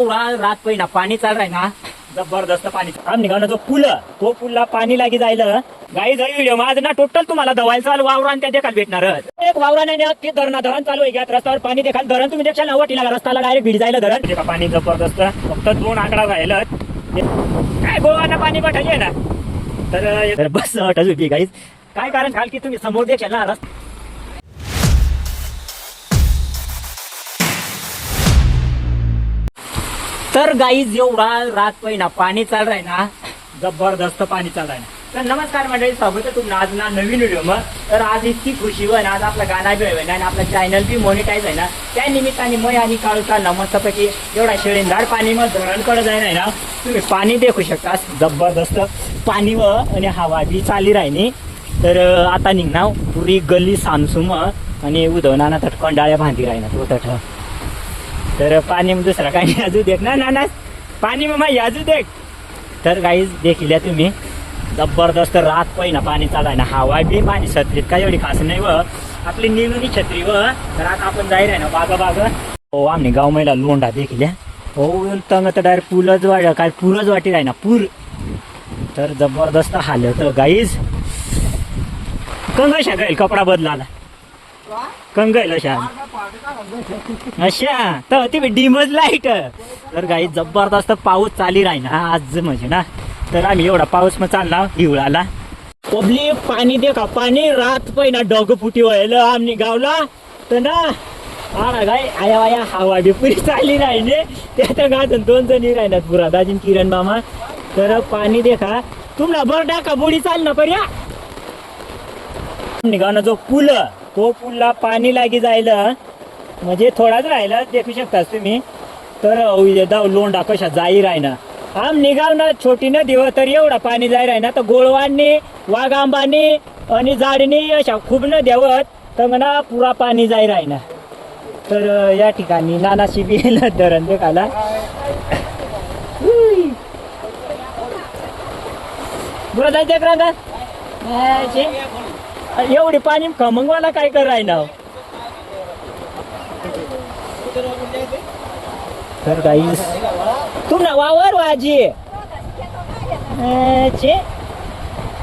रात पहिला पाणी चाल राय ना जबरदस्त पाणी आम निघाला जो पुल तो पुलला पाणी लागी जायला गाई जाई व्हिडिओ माझं ना टोटल तुम्हाला दवायला चालू वावरान त्या देखाल भेटणार एक वावराने की धरणा धरण चालू आहे रस्त्यावर पाणी देखाल धरण तुम्ही देखाल नवटीला रस्त्याला डायरेक्ट भिड जायला धरण पाणी जबरदस्त फक्त 2 आकडा राहिलं काय गोवाना पाणी पाठवले ना तर बस अटच होती गाईज काय कारण काल की तुम्ही समोर देखाल ना रस्ता तर गाईज एवढा रात पहिला पाणी चाल राय ना जबरदस्त पाणी चाल राय ना तर नमस्कार मंडळी स्वागत आहे तुमचं आज ना नवीन व्हिडिओ मग तर आज इतकी खुशी होय ना आज आपला गाणा बी आहे ना आणि आपला चॅनल बी मॉनिटाईज आहे ना त्या निमित्ताने मै आणि काळू चालला मस्तपैकी एवढा शेळींदार पाणी मग धरणकडे जाय नाही ना तुम्ही पाणी देखू शकता जबरदस्त पाणी व आणि हवा बी चाली राहिनी तर आता निघणार पुरी गल्ली सामसुम आणि उधवना तट कंडाळ्या बांधी राहिना तो तट तर पाणी दुसरा काही याजू देख ना पाणी मग याजू देख तर काही देखील तुम्ही जबरदस्त रात पहिला पाणी चालाय ना हवा बी पाणी छत्रीत काय एवढी खास नाही व आपली निवणी छत्री व तर आता आपण जाईल ना बाग हो आम्ही गाव महिला लोंढा देखील हो तंग तर डायरेक्ट पूलच वाट काय पूरच वाटी राही ना पूर तर जबरदस्त हालत गाईज कंगशा गाईल कपडा बदलाला कंगल अशा अशा तर ती डिमच लाईट तर काही जबरदस्त पाऊस चाली राही ना आज म्हणजे ना तर आम्ही एवढा पाऊस मग चालला हिवळाला पब्लिक पाणी दे का पाणी रात पहिला डोग फुटी व्हायला आम्ही गावला तर ना हा गाय आया आया हवा बी पुरी चालली राहिली त्या गाजून 2 जणी राहिल्यात पुरा दाजीन किरण मामा तर पाणी दे का तुम्हाला बरडा का बुडी चाल ना पर्या निघाना जो पूल तो पुलला पाणी लागी जायला म्हणजे थोडाच राहिला देखू शकता तुम्ही तर दाव लोंढा कशा जाई राहिना आम निघाव ना छोटी न दिव तर एवढा पाणी जाई राहिना तर गोळवांनी वाघांबानी आणि जाडणी अशा खूप न देवत तर म्हणा पुरा पाणी जाई राहिना तर या ठिकाणी नानाशी बी धरण देखाला बरं जायचं एक रांगात एवढी पाणी खमंगवाला काय कर राही ना तर काही तुमना वावर वाजी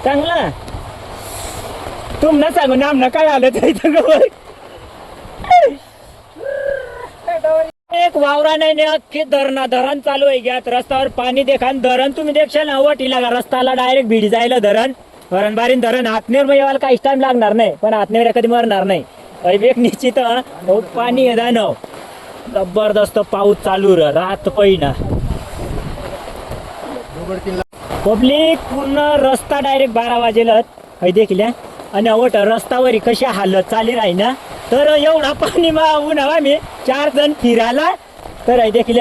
चांगला तुमना सांगू नाम ना काय आलं तरी एक वावरा नाही अख्खी धरण चालू आहे घ्यात रस्त्यावर पाणी देखा धरण तुम्ही देखशाल ना वटीला रस्त्याला डायरेक्ट भिड जायला धरण वरण बारीन धरण हातनेर यायला काहीच टाइम लागणार नाही पण हातनेर कधी मरणार नाही एक निश्चित पाणी येणार जबरदस्त पाऊस चालू रात पहिना पब्लिक पूर्ण रस्ता डायरेक्ट 12 वाजेला देखील आणि अवट रस्त्यावर कशी हालत चाली राही ना तर एवढा पाणी मागून हवा मी 4 जण फिरायला तर देखील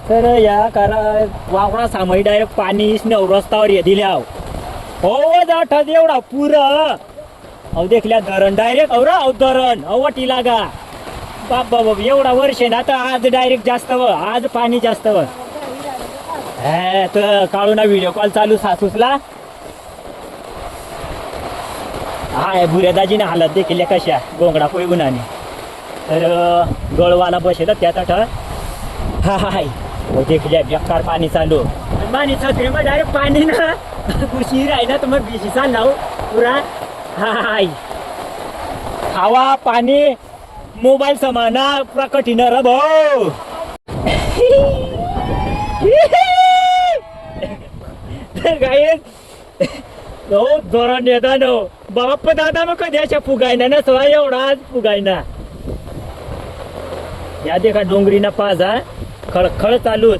तर या करा वावरा सामाई डायरेक्ट पाणी रस्त्यावर ये दिल्या हो जाठत एवढा पुर अहो देखल्या धरण डायरेक्ट धरण अवटी लागा बाप बाप एवढा वर्ष ना आता आज डायरेक्ट जास्त व आज पाणी जास्त व तर काढू ना व्हिडिओ कॉल चालू सासूसला हाय बुऱ्या दाजीने हालत देखील कशा गोंगडा पोय गुणाने तर गळवाला बसेल त्यात हा हाय हो देखील बेकार पाणी चालू पाणी छत्री मग डायरेक्ट पाणी ना खुशी राही ना तर मग बिशी चालला पुरा हाय हवा पाणी मोबाईल समाना पुरा कठीण र भाऊ काय धरण येता नो बाप दादा मग कधी अशा फुगायना ना सवा एवढा आज फुगायना या देखा डोंगरीना पाजा खळ चालूत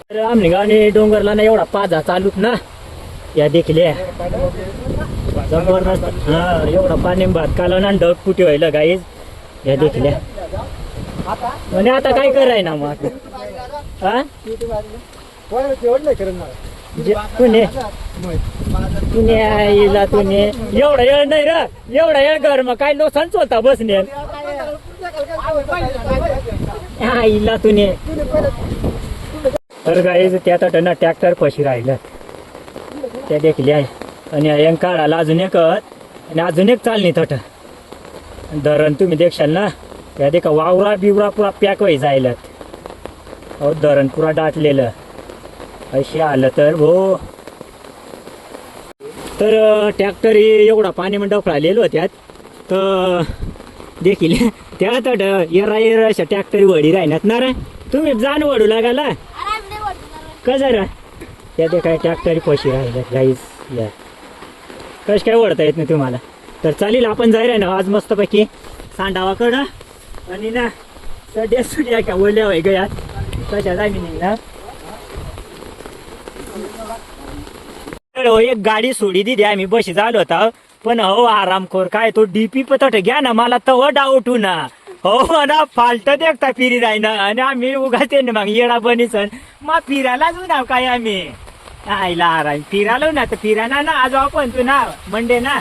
तर आमने गावने डोंगरला ना एवढा पाजा चालूत ना या देखील जबरदस्त हा एवढा पाणी भात काला ना ढग फुटी व्हायला गाईज या देखील म्हणजे आता काय कराय ना मग हा तुने आईला तुने एवढा येळ नाही र एवढा येळ घर मग काय लोसांच होता बसणे आईला तुने तर गाईज त्यात ना ट्रॅक्टर पशी राहिलं त्या देखील आहे आणि काढायला अजून एक आणि अजून एक चालणी तट धरण तुम्ही देखशाल ना त्या देखा वावरा बिवरा पुरा पॅक व्हाय जायला अहो धरण पुरा दाटलेलं अशी आलं तर हो. तर ट्रॅक्टर एवढा पाणी मंडप राहिलेलो त्यात तर देखील त्यात येरा अशा ट्रॅक्टर वडी राहणार ना रे. तुम्ही जाण वडू लागाला का जरा त्या ते काय ट्रॅक्टरी पशी राहिल्या गाईस या कश काय ओढता येत नाही तुम्हाला. तर चालेल आपण जायला ना आज मस्तपैकी सांडावाकडं आणि ना सध्या सुद्या का ओल्या वय गयात कशा जाय मी ना. एक गाडी सोडी दिली आम्ही बशी झालो होता पण हो आरामखोर काय तो डीपी पतट घ्या ना मला तव डाऊट ना हो ना फाल्ट देखता फिरी राही ना आणि आम्ही उगाच ना मग येडा बनीच मग फिरायलाच ना काय आम्ही आईला आराम फिरालो ना तर फिराना ना आज आपण तू ना मंडे ना.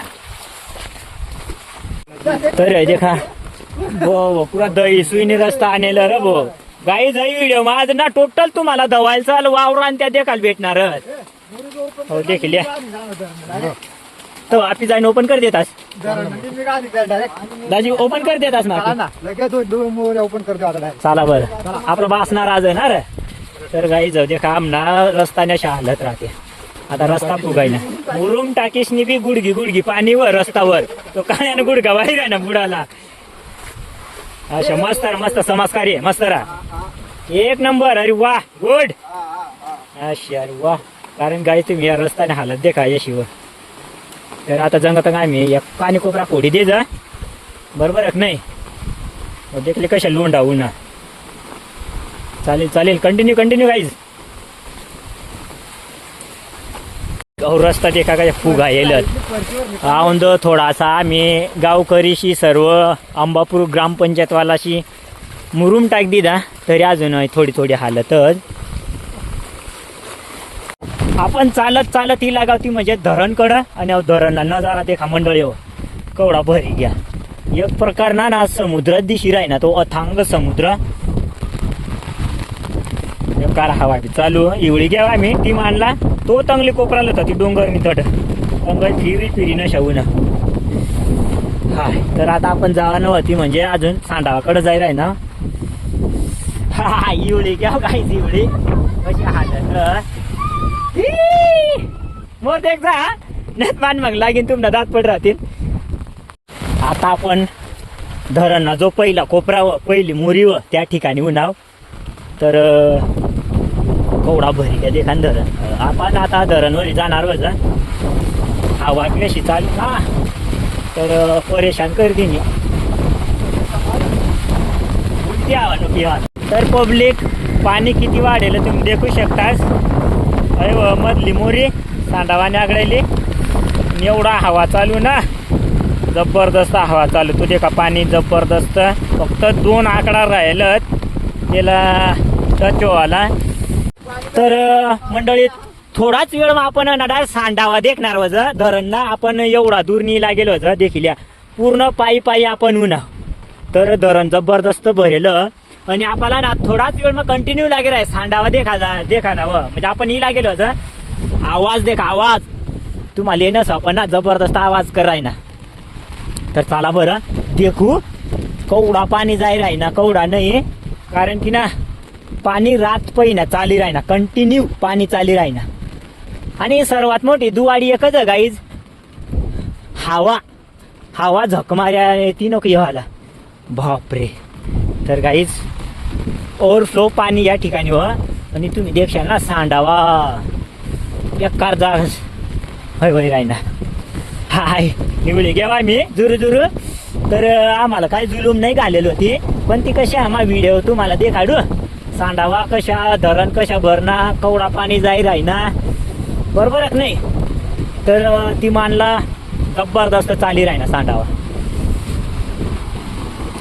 तर देखा बो पुरा दही सुईने रस्ता आणेल रे भो गाई जाई व्हिडिओ माझ ना टोटल तुम्हाला दवायला चाल वावर आणि त्या देखाल भेटणार हो देखील तो आपी जाईन ओपन कर देतास दाजी ओपन कर देतास ना ओपन करतो आता चला बरं आपलं बासणार आज आहे ना रे. तर गाई जाऊ दे काम ना रस्त्याने हालत राहते आता रस्ता फुगायला मुरुम टाकीशनी बी गुडगी गुडगी पाणीवर रस्त्यावर तो काय गुडगा बाहेर आहे ना बुडाला. अच्छा मस्त मस्त समाजकारी मस्त एक नंबर अरे वा गुड अच्छा अरे वा. कारण गाई तुम्ही या रस्त्याने हालत देखा याशिवर. तर आता जंगत आम्ही या पाणी कोपरा फोडी दे जा बरोबर आहे नाही देखले कशा लोंडा उन्हा. चालेल चालेल कंटिन्यू कंटिन्यू गाईज. रस्ता देखा काय फुगा येईल औंद थोडासा आम्ही गावकरीशी सर्व अंबापूर ग्रामपंचायतवालाशी मुरुम टाक दिदा तरी अजून थोडी थोडी हालतच. आपण चालत चालत ही लागावती म्हणजे धरणकडं आणि धरणला नजारा देखा मंडळी हो कवडा भरी घ्या. एक प्रकार ना समुद्रात दिशी राही ना तो अथांग समुद्र कार हवा चालू इवळी घ्यावा आम्ही ती मानला तो तंगली कोपराला होता ती डोंगरनी तट तंगल फिरी फिरी न शावू ना. हाय तर आता आपण जावा नव्हती म्हणजे अजून सांडावाकडे जाय राही ना. हा इवळी घ्या काहीच इवळी कशी हालत मोर देख जा नेत मान मग लागेल तुमना दात पड राहतील. आता आपण धरण जो पहिला कोपरा पहिली मुरी व त्या ठिकाणी उन्हाव तर कवडा भरी घ्या देखा धरण. आपण आता धरणवर जाणार वजा हवा कशी चालू ना तर परेशान करते मी उलटी हवा नको पिवा. तर पब्लिक पाणी किती वाढेल तुम्ही देखू शकतास. अरे व मधली मोरी सांडावाने आगळायली एवढा हवा चालू ना जबरदस्त हवा चालू तू देखा पाणी जबरदस्त फक्त 2 आकडा राहिलं त्याला टच व्हायला. तर मंडळीत थोडाच वेळ आपण नडा सांडावा देखणार वज धरणला आपण एवढा दूर नीला गेलो होतं देखील पूर्ण पायी पायी आपण उन्हा. तर धरण जबरदस्त भरेलं आणि आपल्याला ना थोडाच वेळ मग कंटिन्यू लागेल आहे सांडावा देखा ना व म्हणजे आपण ही लागेल होतं आवाज देखा आवाज तुम्हाला येणंच आपण ना जबरदस्त आवाज कराय ना. तर चला बरं देखू कवडा पाणी जाय राही ना कवडा नाही कारण की ना पाणी रात पहिना चाली राही ना कंटिन्यू पाणी चाली राही ना. आणि सर्वात मोठी दुवाडी एकच आहे गाईज हवा हवा झक मार्या ती नको येवाला बापरे. तर गाईज ओव्हरफ्लो पाणी या ठिकाणी व आणि तुम्ही देखशाल ना सांडावा बेकार जा होय होय राही ना. हाय निवडी घ्यावा मी जुरू जुरू. तर आम्हाला काय जुलूम नाही घालेली होती पण ती कशी आम्हाला व्हिडिओ तुम्हाला देखाडू सांडावा कशा धरण कशा भरणा कवडा पाणी जाई राही ना बरोबर आहे नाही. तर ती मानला जबरदस्त चाली राही ना सांडावा.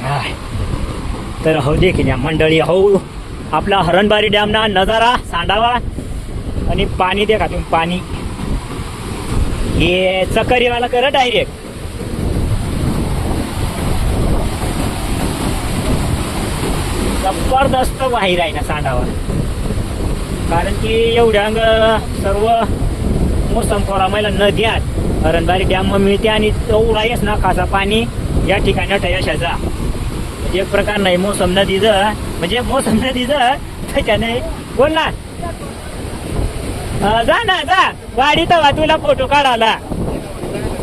हाय तर हो देखील या मंडळी हो आपला हरणबारी डॅम ना नजारा सांडावा आणि पाणी देखा तुम्ही पाणी हे चक्करीवाला करा डायरेक्ट. जबरदस्त वाही राही ना सांडावा कारण की एवढ्या सर्व मोसम खोरा महिला नद्यात हरणबारी डॅम मिळते आणि तेवढा येस ना खासा पाणी या ठिकाणी ठयशाचा एक प्रकार नाही मोसम नदीचं म्हणजे मोसम नदीचं का नाही बोल ना. जा ना जा गाडी तवा तुला फोटो काढाला.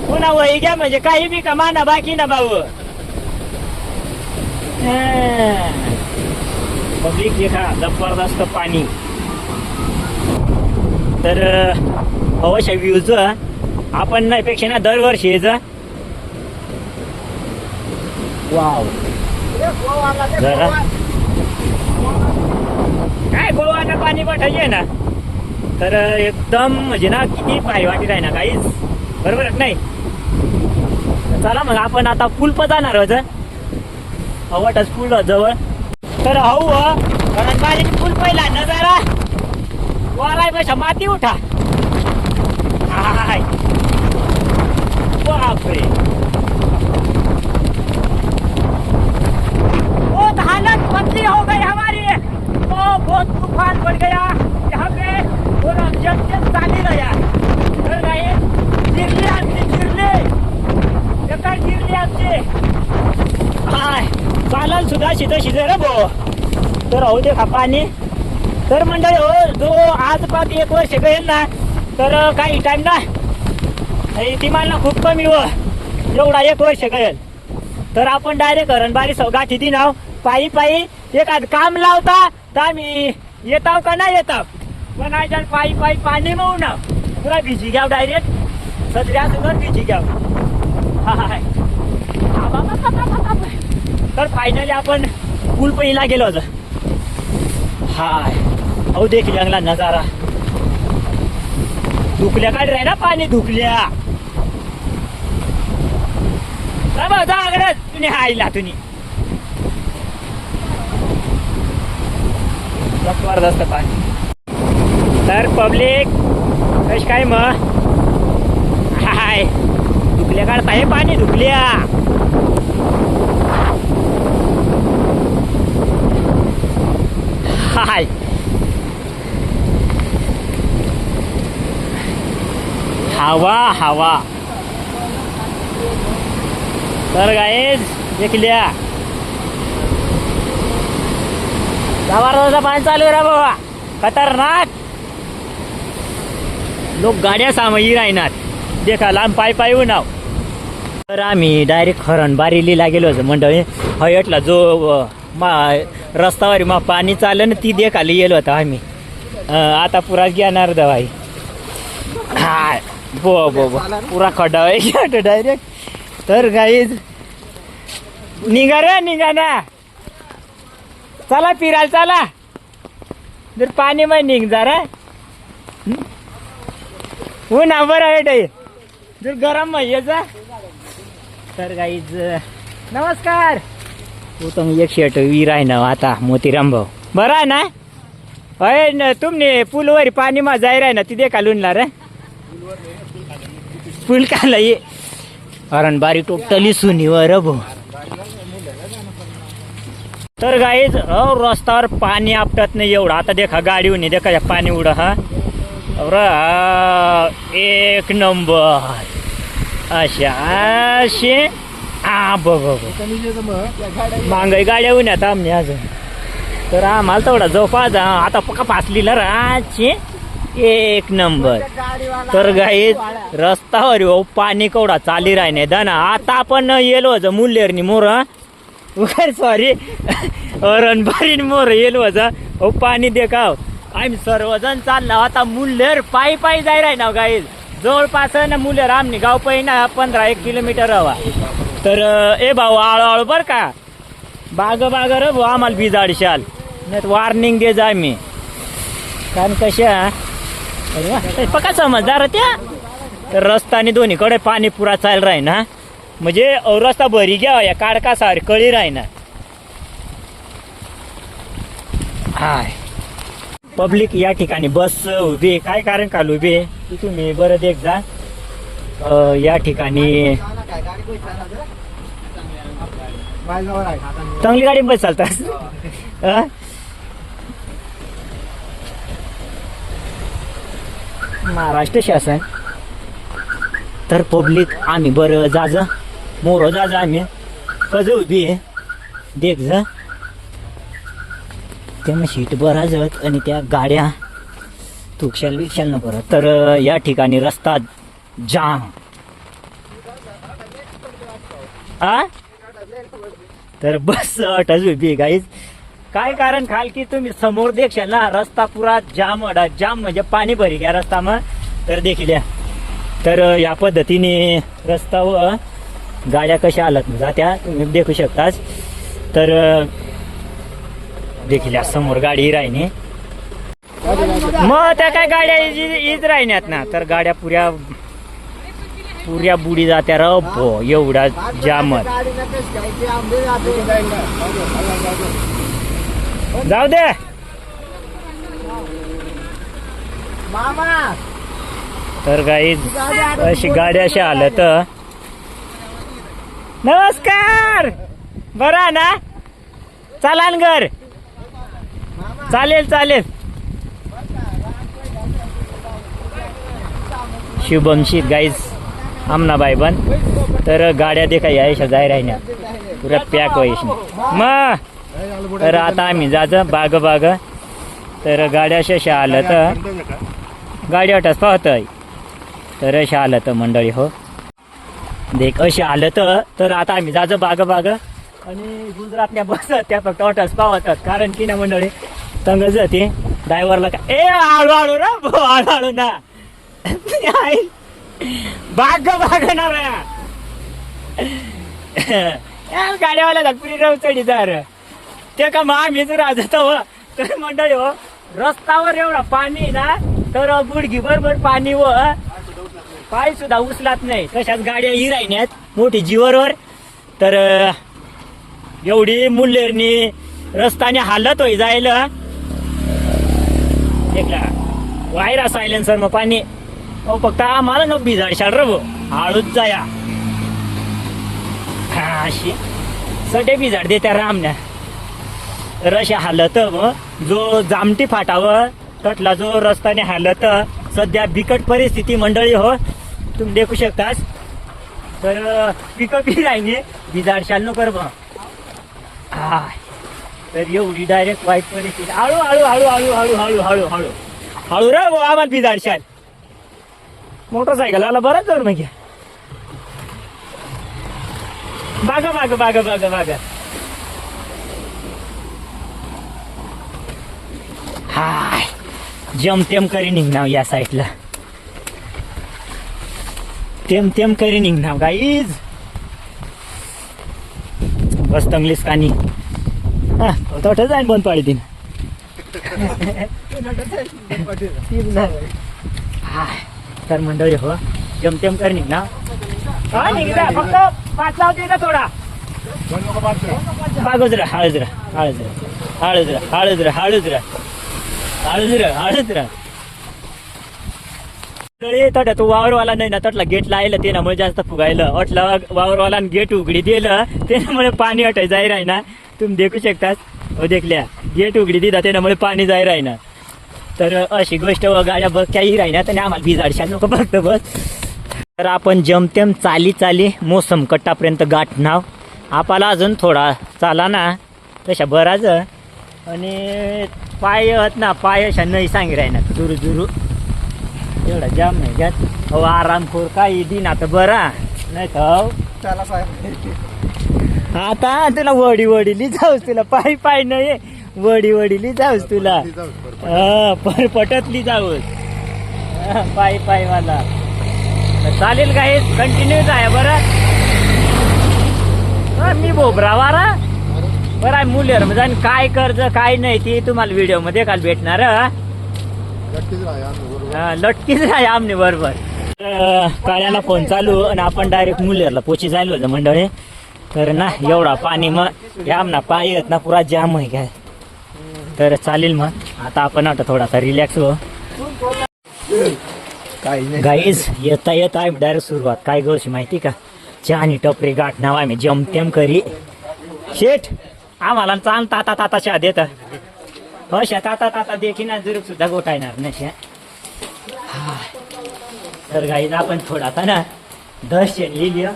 पुन्हा वही घ्या म्हणजे काही बी कमा ना बाकी ना भाऊ. पब्लिक देखा जबरदस्त पाणी. तर अवश्य व्ह्यूज आपण नाही पेक्षा ना दरवर्षी यायचं. वाव जरा काय गोवानं पाणी पाठायचे ना. तर एकदम म्हणजे ना किती भारी वाटीत आहे ना काहीच बरोबर नाही. चला मग आपण आता पूल पण जाणार होत अवटच पूल जवळ. तर हऊ कारण माझी पूल पहिला नजारा वाराय पेक्षा माती उठा. हाय बापरे बहुत हालत बदली हो गई हमारी. तो बहुत तूफान बढ़ गया यहाँ पे और हम जब चाली रहा. तर काय गिरली आमची गिरली आमची. हाय चालाल सुद्धा शिज रे भो. तर हो दे का पाणी. तर मंडळी हो जो आज पाच 1 वर्ष गेल ना तर काही टाइम ना ती मला खूप कमी हो एवढा 1 वर्ष गेल. तर आपण डायरेक्ट हरणबारी गाठी ती नाव पायी पायी एखाद काम लावता तर आम्ही येताव का नाही येताव पण आज पायी पायी पाणी मऊ ना पुरा भिजी घ्याव डायरेक्ट सदऱ्या सुद्धा भिजी घ्याव. हाय तर फायनली आपण पूल पहिला गेलो होतो. हाय अहो देख जंगला नजारा. धुकल्या काढ रे ना पाणी धुकल्या. जागड तुम्ही आईला तुम्ही जबरदस्त पाणी. तर पब्लिक कश काय मग हाय धुकल्या काढताय पाणी धुकल्या. हाय हवा हवा. तर गाईज देखल्या जबरदस्त पाणी चालू आहे रे बाबा खतरनाक. लोक गाड्या सामाई राहणार देखा लांब पाय पाय उन्हाव. तर आम्ही डायरेक्ट हरणबारीला गेलो होतो मंडळी. हयटला जो रस्त्यावर मग पाणी चाललं ना ती देखाली गेलो होतो आम्ही. आता पुरा घेणार दवाई. हाय बो बो बो पुरा खड्डा आहे डायरेक्ट. तर गाईज निघा रे निघा ना चला फिरायला चला. जर पाणी मग निघ जरा ऊन बरं आहे जर गरम मग याचा. तर गाईज नमस्कार. तू तर एक शेट वीर आहे ना आता मोतीराम भाऊ बरं आहे ना. अय तुमने पुलवर पाणी मा जाय राय ना ती देखा लुनला रे पूल काला ये हरणबारी टोटली सुनीवर भाऊ. तर गाईज रस्त्यावर पाणी आपटत नाही एवढं. आता देखा गाडी होणी देखा पाणी उड हा एक नंबर अशा असे हा बघ मांगाई गाड्या उन्हात आमने अजून. तर आम्हाला तेवढा जो पाजा आता पक्का फासलीला राहायचे एक नंबर. तर गाईज रस्त्यावर पाणी केवढा चाली राही नाही दाना. आता आपण येलो होतं मुल्लेरनी मोर सॉरी हरणबारी मोर येलो होतं पाणी देखाव. आम्ही सर्वजण चालला आता मुल्लेर पायी पायी जाय राही ना गाईज. जवळपास ना मुल्लेर आमनी गाव पायी ना 15-1 किलोमीटर हवा. तर ए भाऊ आळू बर का बाग रे भाऊ आम्हाला बिजाडशाल नाही वॉर्निंग दे जा मी. कारण कशा पक्का समजदार त्या. तर रस्त्याने दोन्हीकडे पाणी पुरा चाल राही ना म्हणजे रस्ता भरी घ्या या काडका सारी कळी राही ना. हाय पब्लिक या ठिकाणी बस उभी काय कारण काल उभी तुम्ही बरं देख जा. या ठिकाणी चांगली गाडी बस चालतात. महाराष्ट्र शासन तर पब्लिक आम्ही बरं जाज मोर जाज आम्ही कज उभी आहे देख जा. त्या शीट बराजत आणि त्या गाड्या तुकशाल विकशाल न परत तर या ठिकाणी रस्ता जाम आ तर बस अटच उभी गाईज काय कारण खाल की तुम्ही समोर देखशाल ना रस्ता पुरा जाम जाम म्हणजे पाणी भरी गया रस्ता मग तर देखील या तर या पद्धतीने रस्ता व गाड्या कशा आलात जात्या तुम्ही देखू शकताच तर देखील या समोर गाडी राहिने मग त्या काय गाड्या इज राहिल्यात ना तर गाड्या पुऱ्या पुऱ्या बुडी जात्या रब एवढा जामत जाऊ दे तर काही अशी गाड्या अशा आल्या तर नमस्कार बरा ना चला घर चालेल चालेल शुभमशी गाईज आमना बाई बन तर गाड्या देखा यायच्या जाय राहिल्या पुऱ्या पॅक व्हायची मग तर आता आम्ही जायचं बाग तर गाड्या अशा आलं तर गाडी वाटच पाहतय तर अशा आलं तर मंडळी हो देख असे आलं तर आता आम्ही जायचं बाग आणि गुजरातल्या बस त्या फक्त ऑटोच पावतात कारण की ना मंडळी तंग जाते ड्रायव्हरला का ए हळूहळू रा हळूहळू ना बाग ना गाड्यावाला पुरी राव चढी जर ते का मग आम्हीच राजत तर मंडळी हो रस्त्यावर एवढा पाणी ना तर गुडघी बरोबर पाणी व पाय सुद्धा उचलात नाही तशाच गाड्या ही राहिल्यात मोठी जीवरवर तर एवढी मुल्लेरनी रस्त्याने हालत होई जायला देखला वायरा सायलेन्सर मग पाणी अहो फक्त आम्हाला न भिजाडशाल रे हळूच जाया अशी सटे भिजाड देत्या रामण्या तर अशी हालत जो जामटी फाटावं तटला जो रस्त्याने हालत सध्या बिकट परिस्थिती मंडळी हो तुम्ही देखू शकतास तर पिकअप ही राहिली भिजाडशाल नको रे हा तर एवढी डायरेक्ट वाईट परिस्थिती हळू रे आम्हाला भिजाडशाल मोटरसायकल आला बराच जर मग बागा हाय जमतेम करी निघणार या साईडला तेम करी निघणार गाईज बस तंगलीस कानी हा तोट जाईन बंद पाडी तीन हाय तर मंडळी हो जमतेम कर निघणार हा निघता फक्त 5 लावते ना थोडा बागोजरा हळदरा तट तो वावरवाला नाही ना तटला गेट लायलं त्यामुळे जास्त फुगायला अटला वावरवाला गेट उघडी दिलं त्यामुळे पाणी अटाय जाय राहिना तुम्ही देखू शकतास हो देखल्या गेट उघडी दिला त्यामुळे पाणी जाय राहिना तर अशी गोष्ट गाड्या बघ काही राहिना तर आम्हाला भिजाडशा नको फक्त बस तर आपण जमतेम चाली मोसम कट्टापर्यंत गाठणाव आपल्याला अजून थोडा चाला ना तशा बराच आणि पाय ना पाय अशा नाही सांगी राहिना जुरू एवढा जाम नाही घ्यात हो आरामखोर काही दिन आता बरा नाही तर आता तुला वडीली जाऊस तुला पाय नाही वडीली जाऊस तुला परपटतली जाऊस पाय मला चालेल काय कंटिन्यू आहे बरं मी भोबरावारा बरं मुलीवर म्हणजे काय कर्ज काय नाही ती तुम्हाला व्हिडिओ मध्ये काल भेटणार लटकीच आहे आमने बरोबर काळ्याला फोन चालू आणि आपण डायरेक्ट मुलीवरला पोची जायला होतं मंडळी तर ना एवढा पाणी मग या ना पाय येत ना पुरा जाम आहे काय तर चालेल मग आता आपण आता थोडासा रिलॅक्स हो गाईज येता आहे डायरेक्ट सुरुवात काय गोष्ट माहिती का चहानी टपरी गाठ नाव आम्ही जमतेम करी शेठ आम्हाला चाल ताता चहा देत अशा ताता देखील जुरूक सुद्धा गोटायणार नशा तर गाईज आपण थोडासा ना दर्शन लिहिली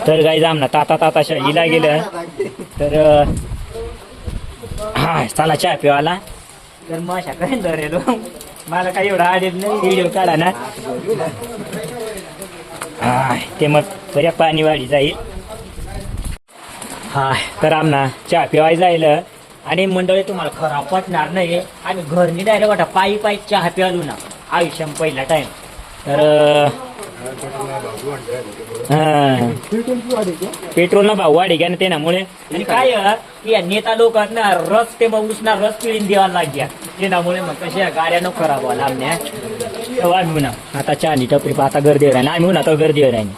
तर गाई जाम ना ताता शाहीला गेलं तर हा चला चहा पिवाला तर मग करेन धरेलो मला काही एवढा आडेल नाही व्हिडिओ काढा ना हा ते मग बऱ्या पाणी वाढी जाईल हा तर आमना चहा पिवाय जाईल आणि मंडळी तुम्हाला खरा पटणार नाही आम्ही घरनी डायरेक्ट वाटा पायी चहा प्यालो ना आयुष्यात पहिला टाइम तर पेट्रोल ना भाव वाढी घ्या ना त्यामुळे आणि काय की या नेता लोक ना रस ते मग उसना रस पिळून द्यावा लागल्या त्यामुळे मग कशा गाड्या नको खराब व्हायला आमच्या ना आता चहानी टपरी आता गर्दी राहील आम्ही म्हणून आता गर्दी राहील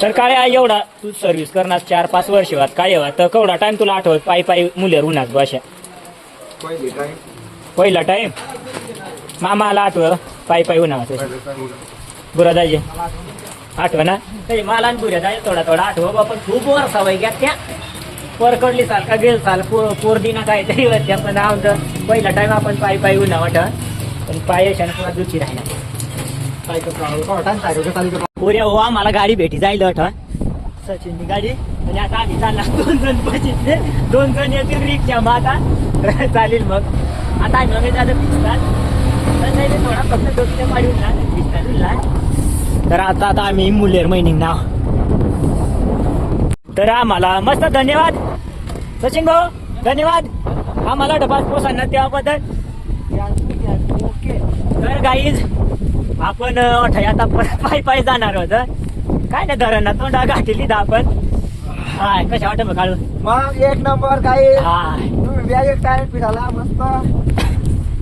तर काय एवढा तू सर्व्हिस करणार 4-5 वर्ष वाद काय तर केवढा टाइम तुला आठवत पायी मुले रुणाच बशा पहिला टाइम मामाला आठव पायी उन्हाच बुरा दाजे आठव ना तरी मला आणि बुऱ्या दाजे थोडा आठव पण खूप वर्ष सवय घ्या त्या परकडली साल का गेल साल पोरदीना काहीतरी त्या पण आमचं पहिला टाइम आपण पायी उन्हा वाट पण पायाशाने पुन्हा दुखी राहिला पुऱ्या हो आम्हाला गाडी भेटी जाईल अठ सचिनची गाडी आणि आता आम्ही चालला 2 जण बघितले 2 जण येतील रिक्षा मग आता चालेल मग आता आम्ही मग जातं पिसतात थोडा फक्त डोक्याच्या पाडून ना पिसतात तर आता आम्ही मुलेर महिनी नाव तर आम्हाला मस्त धन्यवाद सचिन भाऊ धन्यवाद आम्हाला डबास पोसांना त्याबद्दल ओके तर गाईज आपण आता परत पायी जाणार होत काय नाही धरण तोंडा गाठीली आपण हाय कशा वाटत मग काढून मग एक नंबर काही हाय तुम्ही एक टाइम पिठाला मस्त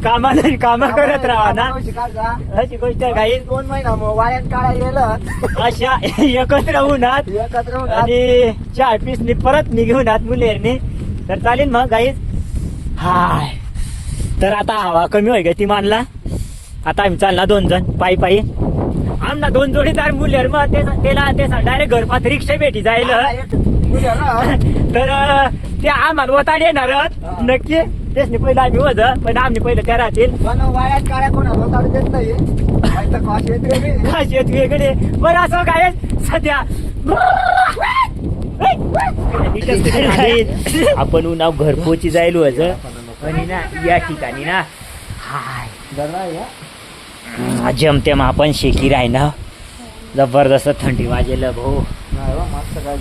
कामा करत राहा ना शिकायचा अशी गोष्ट काही 2 महिना मग वायात काढायला गेलं अशा एकत्र होऊनात एकत्र होऊन आणि 4 पीसनी परत निघूनात मुलेरनी तर चालेल मग गाईज हाय तर आता हवा कमी होय ग ती मानला आता आम्ही चालला 2 जण पायी आमना 2 जोडीदार मुलेर मग त्याला डायरेक्ट घरपात रिक्षा भेटी जाईल तर ते आम्हाला वताड येणार नक्की तेच नाही पहिलं आम्ही होत पण आम्ही पहिलं त्या राहतील वायात काढ्या कोणाला देत नाही खासियत वेगळे बरं असं काय सध्या आपण उन्हा घरपोची जाईल आणि ना या ठिकाणी ना हाय जमते मग आपण शेकी राही ना जबरदस्त थंडी वाजेल भाऊ मस्त काय